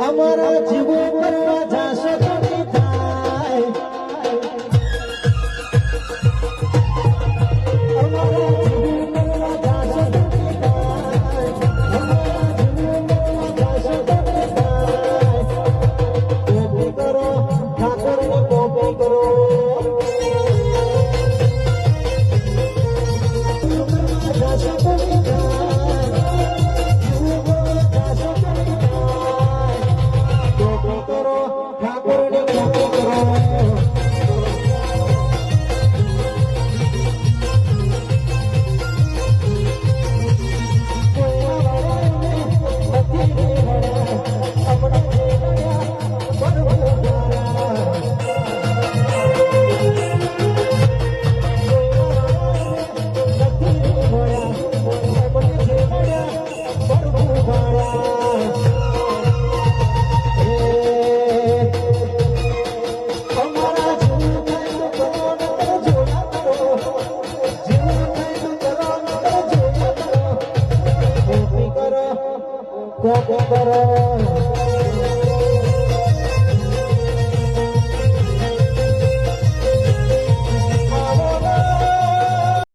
અમારા જીવો કરવા જાશે તો નહીં થાય અમારા જીવો કરવા જાશે તો નહીં થાય અમારા જીવો કરવા જાશે તો નહીં થાય કોપી કરો ઠાકોરની કોપી કરો જાશે તો નહીં Go, go, go, go.